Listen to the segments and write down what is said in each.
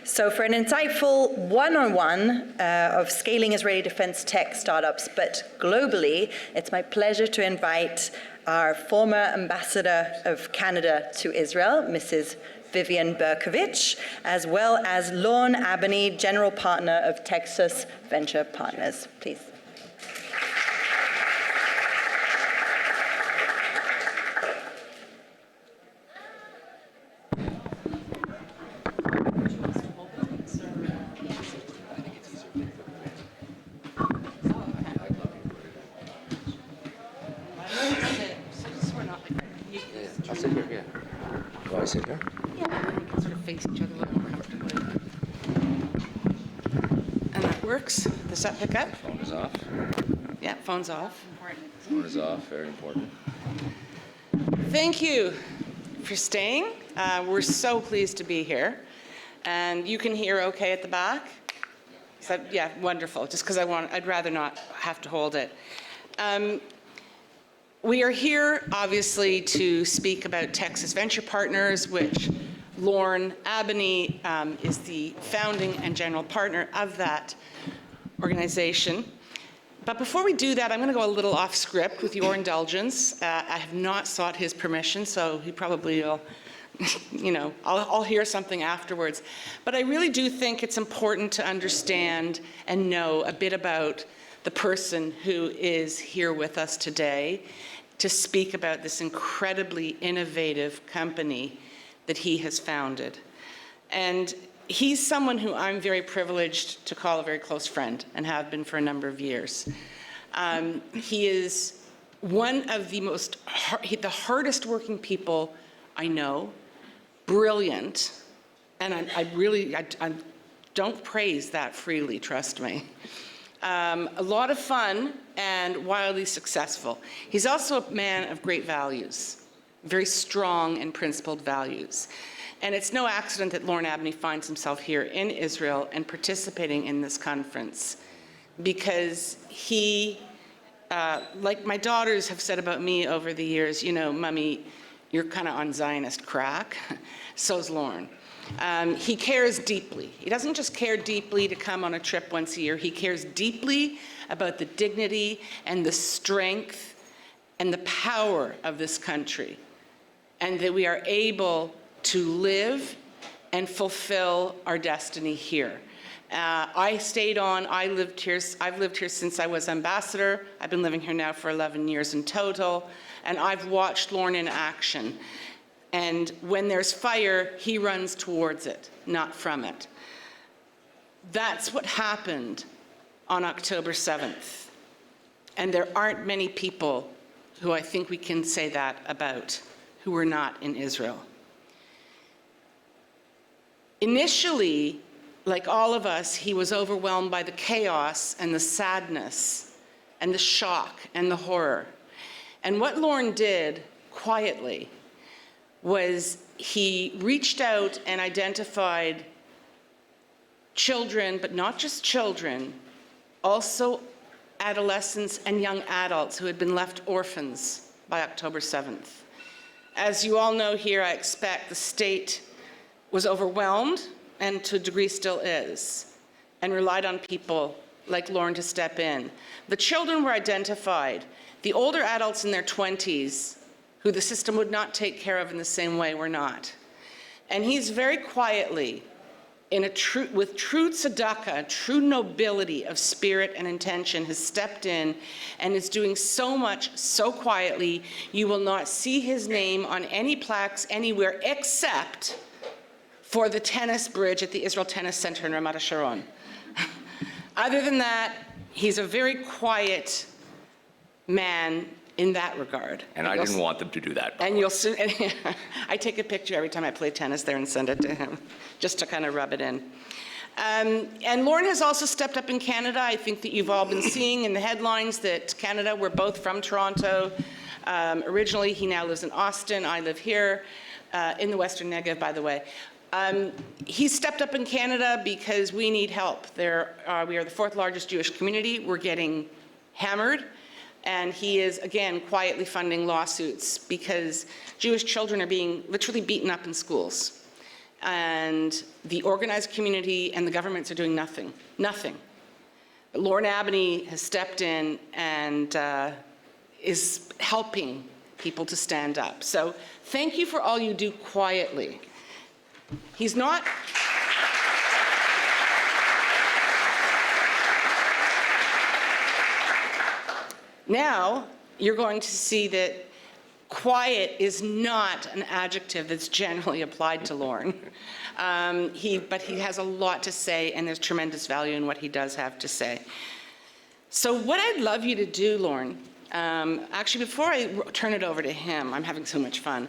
So for an insightful one-on-one of scaling Israeli defense tech startups, but globally, it's my pleasure to invite our former ambassador of Canada to Israel, Mrs. Vivian Bercovici, as well as Lorne Abony, general partner of Texas Venture Partners. Please. I'll sit here, yeah. Do I sit here? Yeah, we can sort of face each other a little more comfortably. And that works. Does that pick up? Phone is off. Yeah, phone's off. Important. Phone is off, very important. Thank you for staying. We're so pleased to be here. And you can hear okay at the back? So, yeah, wonderful. Just because I'd rather not have to hold it. We are here, obviously, to speak about Texas Venture Partners, which Lorne Abony is the founding and general partner of that organization. But before we do that, I'm going to go a little off script with your indulgence. I have not sought his permission, so he probably will, I'll hear something afterwards. But I really do think it's important to understand and know a bit about the person who is here with us today to speak about this incredibly innovative company that he has founded. And he's someone who I'm very privileged to call a very close friend and have been for a number of years. He is one of the the hardest working people I know, brilliant, and I don't praise that freely, trust me. A lot of fun and wildly successful. He's also a man of great values, very strong and principled values. And it's no accident that Lorne Abony finds himself here in Israel and participating in this conference, because he, like my daughters have said about me over the years, Mummy, you're kind of on Zionist crack. So's Lorne. He cares deeply. He doesn't just care deeply to come on a trip once a year. He cares deeply about the dignity and the strength and the power of this country, and that we are able to live and fulfill our destiny here. I stayed on, I've lived here since I was ambassador. I've been living here now for 11 years in total, and I've watched Lorne in action. And when there's fire, he runs towards it, not from it. That's what happened on October 7th. And there aren't many people who I think we can say that about, who were not in Israel. Initially, like all of us, he was overwhelmed by the chaos and the sadness and the shock and the horror. And what Lorne did quietly was he reached out and identified children, but not just children, also adolescents and young adults who had been left orphans by October 7th. As you all know here, I expect the state was overwhelmed, and to a degree still is, and relied on people like Lorne to step in. The children were identified. The older adults in their 20s, who the system would not take care of in the same way, were not. And he's very quietly, with true tzedakah, true nobility of spirit and intention, has stepped in and is doing so much so quietly, you will not see his name on any plaques anywhere except for the tennis bridge at the Israel Tennis Center in Ramat HaSharon. Other than that, he's a very quiet man in that regard. And I didn't want them to do that. And you'll soon, I take a picture every time I play tennis there and send it to him, just to kind of rub it in. And Lorne has also stepped up in Canada. I think that you've all been seeing in the headlines that Canada, we're both from Toronto. Originally, he now lives in Austin. I live here in the Western Negev, by the way. He stepped up in Canada because we need help. We are the fourth largest Jewish community. We're getting hammered. And he is, again, quietly funding lawsuits because Jewish children are being literally beaten up in schools. and the organized community and the governments are doing nothing. Nothing. Lorne Abony has stepped in and is helping people to stand up. So thank you for all you do quietly. He's not... Now, you're going to see that quiet is not an adjective that's generally applied to Lorne. But he has a lot to say, and there's tremendous value in what he does have to say. So what I'd love you to do, Lorne, actually, before I turn it over to him, I'm having so much fun.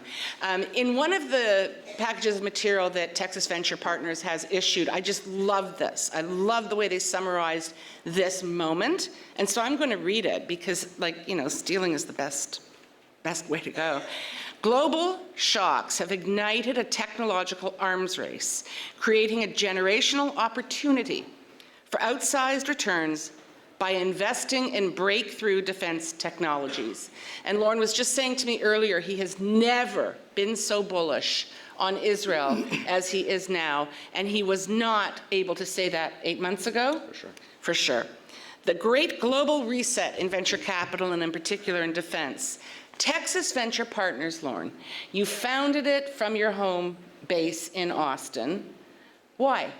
In one of the packages of material that Texas Venture Partners has issued, I just love this. I love the way they summarized this moment. And so I'm going to read it because, like, you know, stealing is the best way to go. Global shocks have ignited a technological arms race, creating a generational opportunity for outsized returns by investing in breakthrough defense technologies. And Lorne was just saying to me earlier, he has never been so bullish on Israel as he is now, and he was not able to say that 8 months ago. For sure. For sure. The great global reset in venture capital, and in particular in defense. Texas Venture Partners, Lorne, you founded it from your home base in Austin. Why?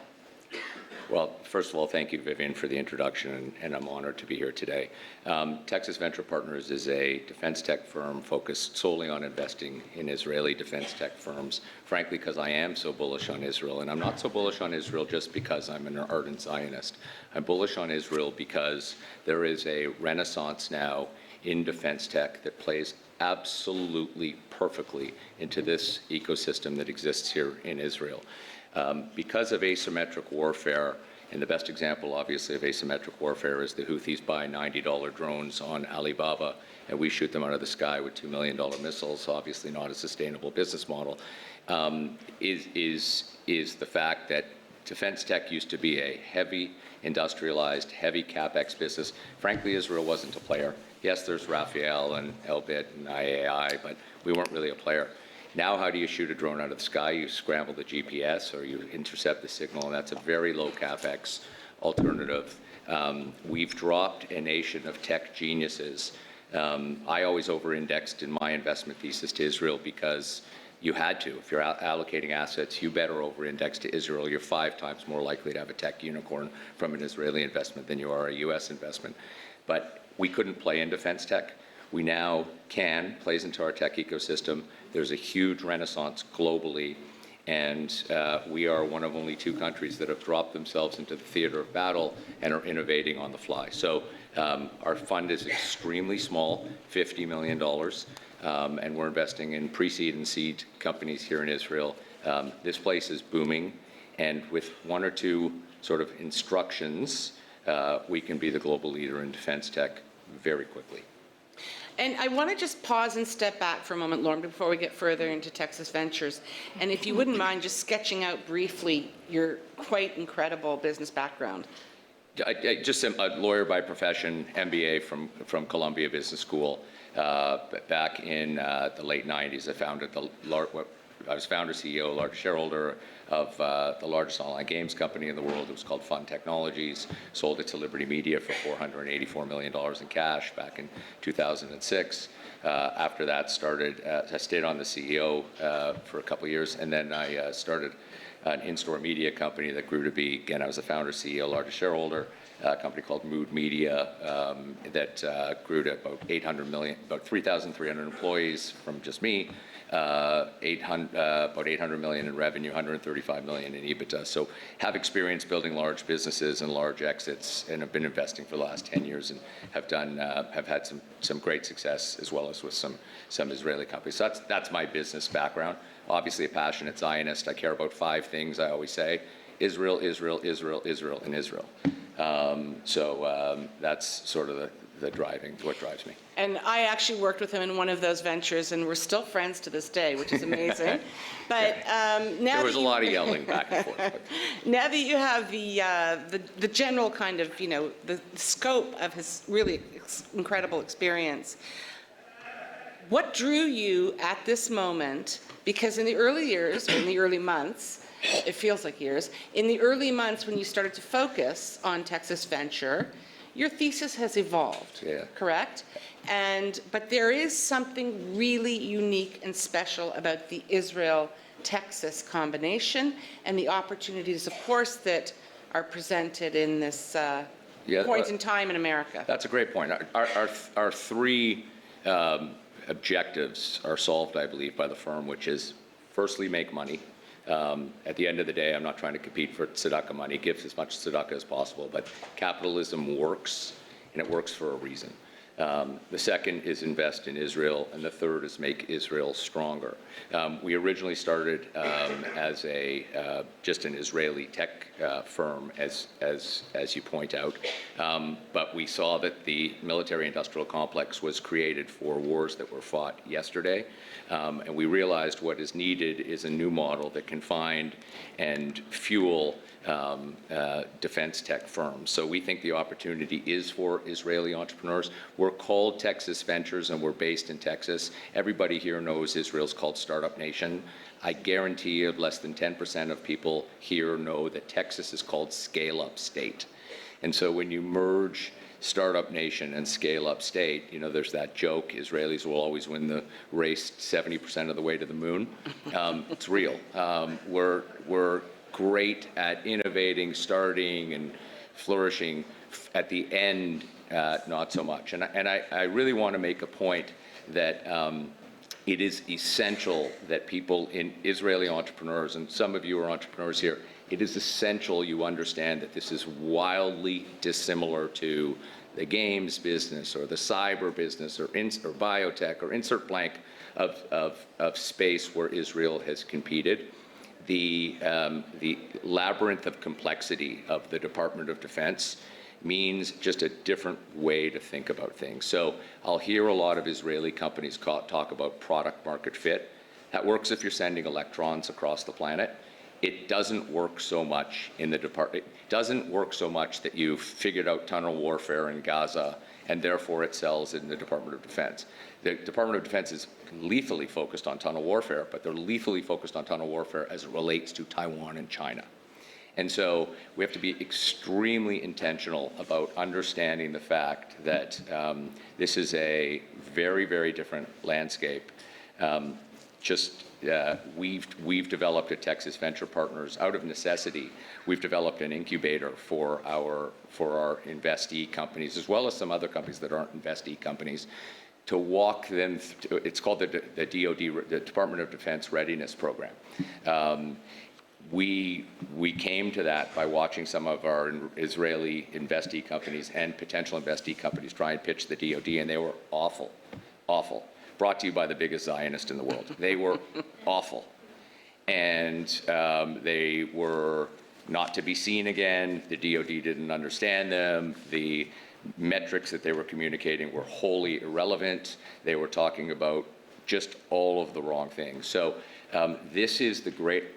Well, first of all, thank you, Vivian, for the introduction, and I'm honored to be here today. Texas Venture Partners is a defense tech firm focused solely on investing in Israeli defense tech firms, frankly, because I am so bullish on Israel. And I'm not so bullish on Israel just because I'm an ardent Zionist. I'm bullish on Israel because there is a renaissance now in defense tech that plays absolutely perfectly into this ecosystem that exists here in Israel. Because of asymmetric warfare, and the best example, obviously, of asymmetric warfare is the Houthis buy $90 drones on Alibaba, and we shoot them out of the sky with $2 million missiles, obviously not a sustainable business model, is the fact that defense tech used to be a heavy industrialized, heavy CapEx business. Frankly, Israel wasn't a player. Yes, there's Rafael and Elbit and IAI, but we weren't really a player. Now, how do you shoot a drone out of the sky? You scramble the GPS or you intercept the signal, and that's a very low CapEx alternative. We've dropped a nation of tech geniuses. I always over-indexed in my investment thesis to Israel because you had to. If you're allocating assets, you better over-index to Israel. You're 5 times more likely to have a tech unicorn from an Israeli investment than you are a US investment. But we couldn't play in defense tech. We now can, plays into our tech ecosystem. There's a huge renaissance globally, and we are one of only 2 countries that have dropped themselves into the theater of battle and are innovating on the fly. So our fund is extremely small, $50 million, and we're investing in pre-seed and seed companies here in Israel. This place is booming, and with 1 or 2 sort of instructions, we can be the global leader in defense tech very quickly. And I want to just pause and step back for a moment, Lorne, before we get further into Texas Ventures. And if you wouldn't mind just sketching out briefly your quite incredible business background. Just a lawyer by profession, MBA from Columbia Business School. Back in the late 90s, I was founder, CEO, largest shareholder of the largest online games company in the world. It was called Fun Technologies. Sold it to Liberty Media for $484 million in cash back in 2006. After that, I stayed on the CEO for a couple of years, and then I started an in-store media company that grew to be, again, I was the founder, CEO, largest shareholder, a company called Mood Media that grew to about 3,300 employees from just me. About 800 million in revenue, 135 million in EBITDA. So have experience building large businesses and large exits, and have been investing for the last 10 years, and have had some great success, as well as with some Israeli companies. So that's my business background. Obviously a passionate Zionist. I care about 5 things, I always say: Israel, Israel, Israel, Israel, and Israel. That's sort of what drives me. And I actually worked with him in one of those ventures, and we're still friends to this day, which is amazing. But now there was a lot of yelling back and forth. But. Now that you have the general kind of, the scope of his really incredible experience, what drew you at this moment? Because in the early years, or in the early months, it feels like years. In the early months when you started to focus on Texas Venture, your thesis has evolved, correct? But there is something really unique and special about the Israel-Texas combination and the opportunities, of course, that are presented in this point in time in America. That's a great point. Our three objectives are solved, I believe, by the firm, which is firstly, make money. At the end of the day, I'm not trying to compete for tzedakah money. Give as much tzedakah as possible, but capitalism works, and it works for a reason. The second is invest in Israel, and the third is make Israel stronger. We originally started as just an Israeli tech firm, as you point out, but we saw that the military-industrial complex was created for wars that were fought yesterday, and we realized what is needed is a new model that can find and fuel defense tech firms. So we think the opportunity is for Israeli entrepreneurs. We're called Texas Ventures, and we're based in Texas. Everybody here knows Israel's called Startup Nation. I guarantee you less than 10% of people here know that Texas is called Scale Up State. And so when you merge Startup Nation and Scale Up State, you know, there's that joke, Israelis will always win the race 70% of the way to the moon. It's real. We're great at innovating, starting, and flourishing. At the end, not so much. And I really want to make a point that it is essential that people in Israeli entrepreneurs, and some of you are entrepreneurs here, it is essential you understand that this is wildly dissimilar to the games business or the cyber business or biotech or insert blank of space where Israel has competed. The labyrinth of complexity of the Department of Defense means just a different way to think about things. So I'll hear a lot of Israeli companies talk about product market fit. That works if you're sending electrons across the planet. It doesn't work so much in the department. It doesn't work so much that you've figured out tunnel warfare in Gaza and therefore it sells in the Department of Defense. The Department of Defense is lethally focused on tunnel warfare, but they're lethally focused on tunnel warfare as it relates to Taiwan and China. And so we have to be extremely intentional about understanding the fact that this is a very, very different landscape. We've developed at Texas Venture Partners, out of necessity, we've developed an incubator for our investee companies, as well as some other companies that aren't investee companies, to walk them through. It's called the DoD, the Department of Defense Readiness Program. We came to that by watching some of our Israeli investee companies and potential investee companies try and pitch the DoD, and they were awful. Brought to you by the biggest Zionist in the world. They were awful. And they were not to be seen again. The DoD didn't understand them. The metrics that they were communicating were wholly irrelevant. They were talking about just all of the wrong things. So this is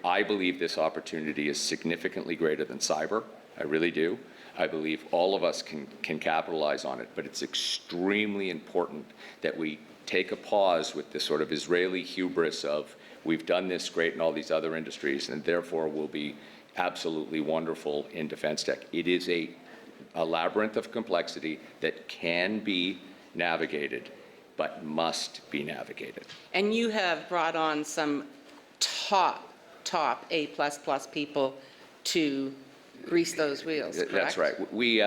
I believe this opportunity is significantly greater than cyber. I really do. I believe all of us can capitalize on it, but it's extremely important that we take a pause with this sort of Israeli hubris of we've done this great in all these other industries and therefore we'll be absolutely wonderful in defense tech. It is a labyrinth of complexity that can be navigated, but must be navigated. And you have brought on some top A++ people to grease those wheels, correct? That's right. We,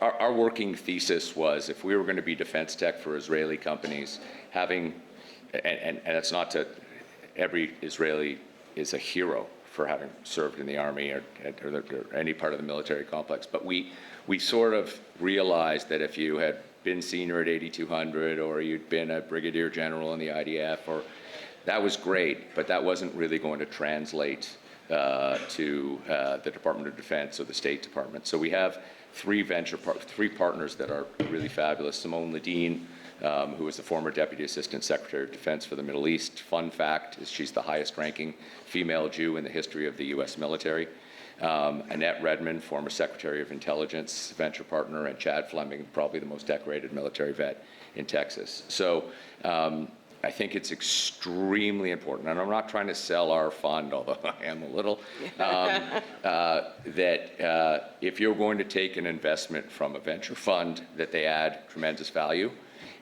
our working thesis was if we were going to be defense tech for Israeli companies, having, and it's not to, every Israeli is a hero for having served in the army or any part of the military complex, but we sort of realized that if you had been senior at 8200 or you'd been a brigadier general in the IDF, or that was great, but that wasn't really going to translate to the Department of Defense or the State Department. So we have three partners that are really fabulous. Simone Ledeen, who was the former Deputy Assistant Secretary of Defense for the Middle East. Fun fact is she's the highest ranking female Jew in the history of the US military. Annette Redmond, former Secretary of Intelligence, venture partner, and Chad Fleming, probably the most decorated military vet in Texas. So I think it's extremely important, and I'm not trying to sell our fund, although I am a little, that if you're going to take an investment from a venture fund, that they add tremendous value.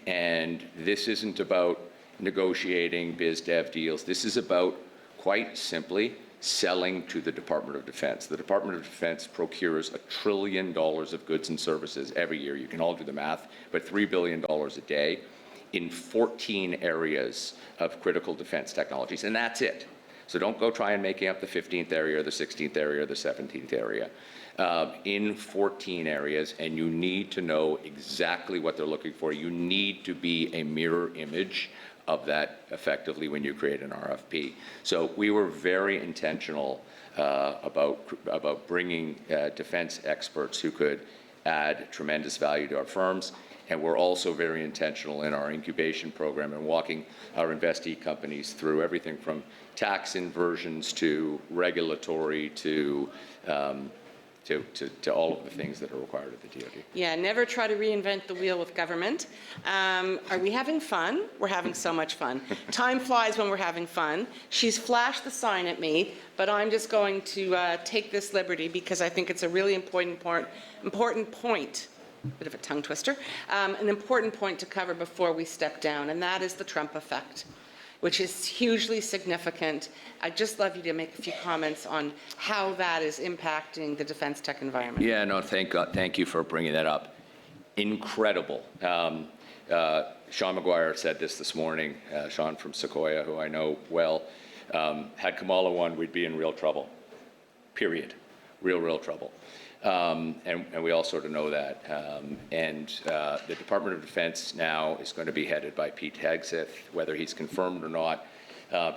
And this isn't about negotiating biz dev deals. This is about, quite simply, selling to the Department of Defense. The Department of Defense procures $1 trillion of goods and services every year. You can all do the math, but $3 billion a day in 14 areas of critical defense technologies, and that's it. So don't go try and making up the 15th area or the 16th area or the 17th area. In 14 areas, and you need to know exactly what they're looking for. You need to be a mirror image of that effectively when you create an RFP. So we were very intentional about bringing defense experts who could add tremendous value to our firms. And we're also very intentional in our incubation program and walking our investee companies through everything from tax inversions to regulatory to all of the things that are required of the DoD. Yeah, never try to reinvent the wheel with government. Are we having fun? We're having so much fun. Time flies when we're having fun. She's flashed the sign at me, but I'm just going to take this liberty because I think it's a really important point. Bit of a tongue twister, an important point to cover before we step down, and that is the Trump effect, which is hugely significant. I'd just love you to make a few comments on how that is impacting the defense tech environment. Yeah, no, thank you for bringing that up. Incredible. Sean McGuire said this morning, Sean from Sequoia, who I know well, had Kamala won, we'd be in real trouble, period, real trouble. And we all sort of know that. The Department of Defense now is going to be headed by Pete Hegseth, whether he's confirmed or not.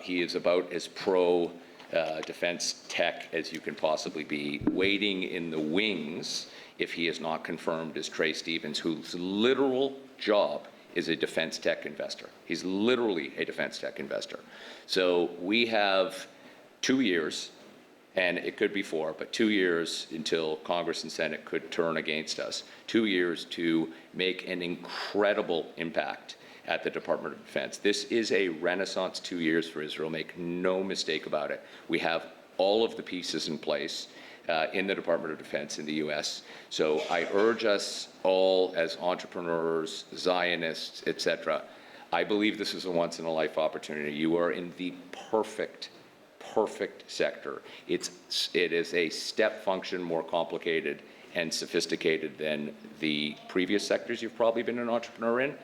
He is about as pro-defense tech as you can possibly be. Waiting in the wings, if he is not confirmed, is Trey Stevens, whose literal job is a defense tech investor. He's literally a defense tech investor. So we have 2 years, and it could be 4, but 2 years until Congress and Senate could turn against us. 2 years to make an incredible impact at the Department of Defense. This is a renaissance 2 years for Israel, make no mistake about it. We have all of the pieces in place in the Department of Defense in the US. So I urge us all as entrepreneurs, Zionists, etc. I believe this is a once-in-a-life opportunity. You are in the perfect sector. It is a step function more complicated and sophisticated than the previous sectors you've probably been an entrepreneur in,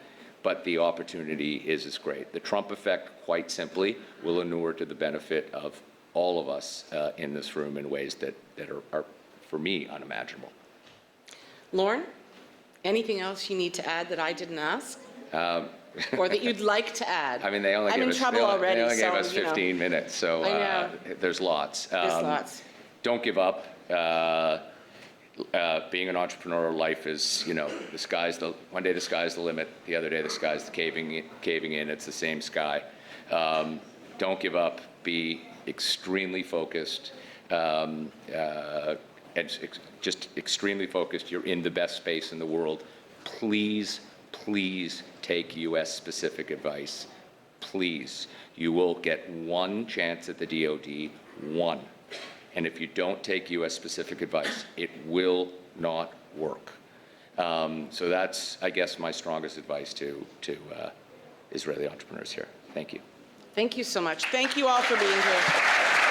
but the opportunity is great. The Trump effect, quite simply, will inure to the benefit of all of us in this room in ways that are, for me, unimaginable. Lorne, anything else you need to add that I didn't ask? Or that you'd like to add? I mean, they only gave us 15 minutes, so there's lots. There's lots. Don't give up. Being an entrepreneur, life is, one day the sky's the limit, the other day the sky's caving in, it's the same sky. Don't give up, be extremely focused, and just extremely focused. You're in the best space in the world. Please take U.S.-specific advice. Please. You will get one chance at the DoD, one. And if you don't take U.S.-specific advice, it will not work. So that's, I guess, my strongest advice to Israeli entrepreneurs here. Thank you. Thank you so much. Thank you all for being here.